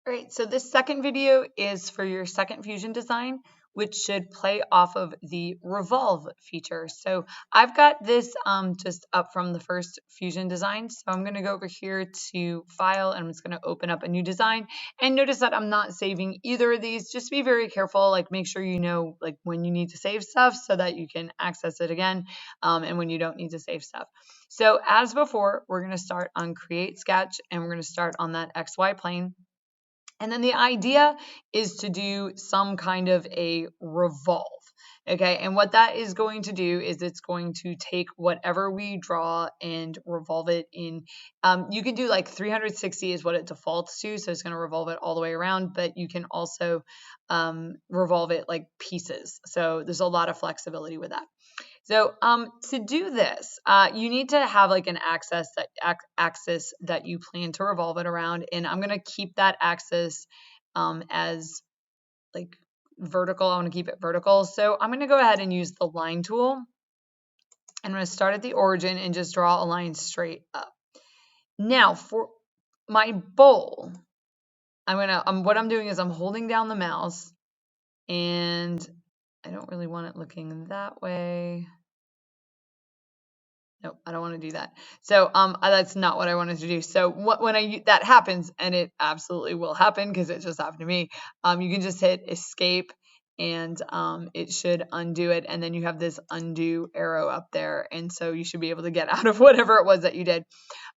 All right, so this second video is for your second fusion design, which should play off of the revolve feature. So I've got this just up from the first fusion design. So I'm going to go over here to file and I'm just going to open up a new design, and notice that I'm not saving either of these. Just be very careful, like make sure you know like when you need to save stuff so that you can access it again, and when you don't need to save stuff. So as before, we're going to start on create sketch and we're going to start on that XY plane. And then the idea is to do some kind of a revolve. Okay, and what that is going to do is it's going to take whatever we draw and revolve it in. You can do like 360 is what it defaults to, so it's going to revolve it all the way around, but you can also revolve it like pieces. So there's a lot of flexibility with that. So to do this, you need to have like an axis that you plan to revolve it around, and I'm gonna keep that axis as like vertical. I want to keep it vertical. So I'm gonna go ahead and use the line tool. I'm gonna start at the origin and just draw a line straight up. Now for my bowl, what I'm doing is I'm holding down the mouse, and I don't really want it looking that way. Nope, I don't want to do that. So that's not what I wanted to do. So when that happens, and it absolutely will happen because it just happened to me, you can just hit escape and it should undo it. And then you have this undo arrow up there. And so you should be able to get out of whatever it was that you did.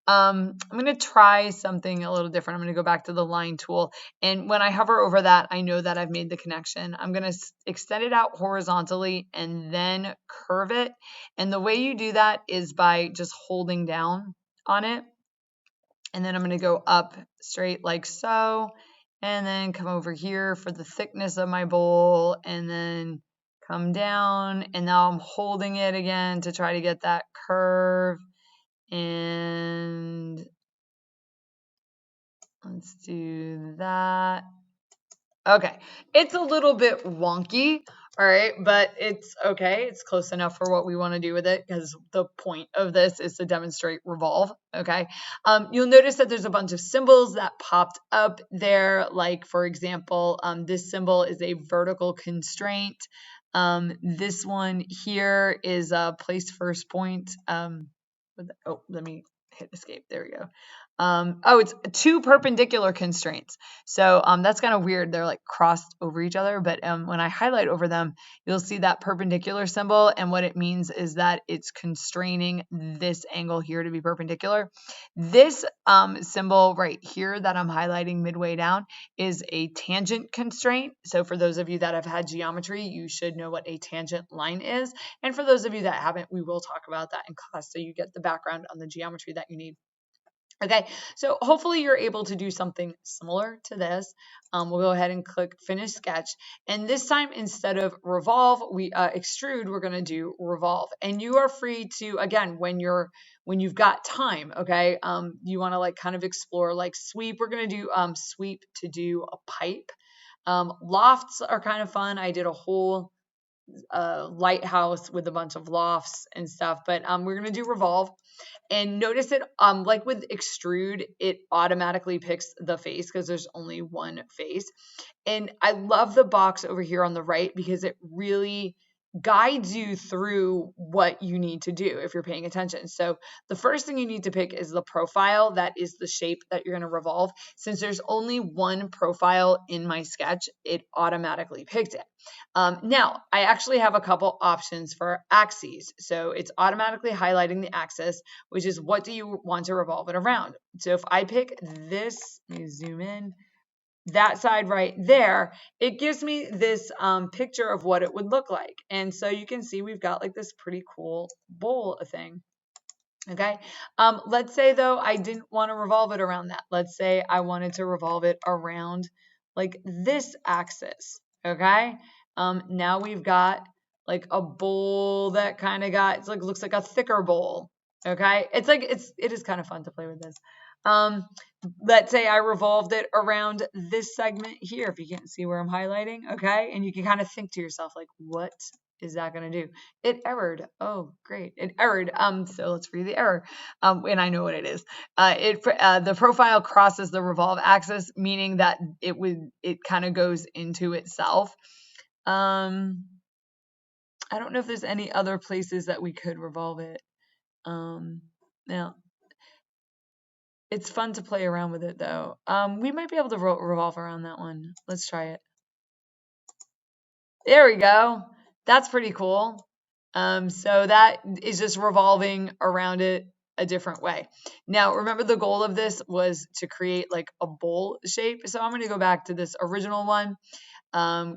I'm going to try something a little different. I'm going to go back to the line tool. And when I hover over that, I know that I've made the connection. I'm going to extend it out horizontally and then curve it. And the way you do that is by just holding down on it. And then I'm going to go up straight like so. And then come over here for the thickness of my bowl. And then come down. And now I'm holding it again to try to get that curve. And let's do that. Okay, it's a little bit wonky, all right, but it's okay. It's close enough for what we want to do with it because the point of this is to demonstrate revolve, okay? You'll notice that there's a bunch of symbols that popped up there. Like, for example, this symbol is a vertical constraint. This one here is a place first point. Let me hit escape. There we go. It's two perpendicular constraints. So that's kind of weird. They're like crossed over each other, but when I highlight over them, you'll see that perpendicular symbol. And what it means is that it's constraining this angle here to be perpendicular. This symbol right here that I'm highlighting midway down is a tangent constraint. So for those of you that have had geometry, you should know what a tangent line is. And for those of you that haven't, we will talk about that in class so you get the background on the geometry that you need. Okay, so hopefully you're able to do something similar to this. We'll go ahead and click Finish Sketch. And this time, instead of revolve, extrude, we're going to do revolve. And you are free to, again, when you've got time, okay, you want to like kind of explore like sweep. We're going to do sweep to do a pipe. Lofts are kind of fun. I did a whole lighthouse with a bunch of lofts and stuff, but we're going to do revolve. And notice it, like with extrude, it automatically picks the face because there's only one face. And I love the box over here on the right because it really guides you through what you need to do if you're paying attention. So the first thing you need to pick is the profile. That is the shape that you're going to revolve. Since there's only one profile in my sketch, it automatically picked it. Now, I actually have a couple options for axes. So it's automatically highlighting the axis, which is what do you want to revolve it around. So if I pick this, let me zoom in, that side right there, it gives me this picture of what it would look like. And so you can see we've got like this pretty cool bowl thing. Okay. Let's say though, I didn't want to revolve it around that. Let's say I wanted to revolve it around like this axis. Okay. Now we've got like a bowl that kind of got, it's like, looks like a thicker bowl. Okay. It is kind of fun to play with this. Let's say I revolved it around this segment here, if you can't see where I'm highlighting, okay? And you can kind of think to yourself, like, what is that going to do? It errored. Oh, great. It errored. So let's read the error. And I know what it is. The profile crosses the revolve axis, meaning that it kind of goes into itself. I don't know if there's any other places that we could revolve it. Now, it's fun to play around with it though. We might be able to revolve around that one. Let's try it. There we go. That's pretty cool. So that is just revolving around it a different way. Now, remember the goal of this was to create like a bowl shape. So I'm going to go back to this original one.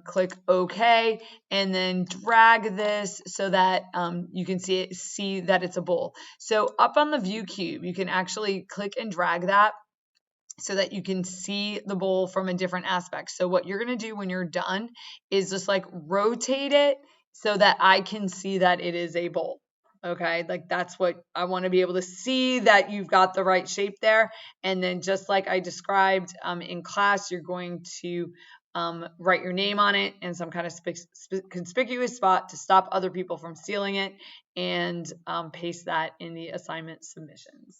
Click OK, and then drag this so that you can see that it's a bowl. So up on the view cube, you can actually click and drag that so that you can see the bowl from a different aspect. So what you're going to do when you're done is just like rotate it so that I can see that it is a bowl. Okay, like that's what I want to be able to see, that you've got the right shape there. And then just like I described in class, you're going to write your name on it in some kind of conspicuous spot to stop other people from stealing it, and paste that in the assignment submissions.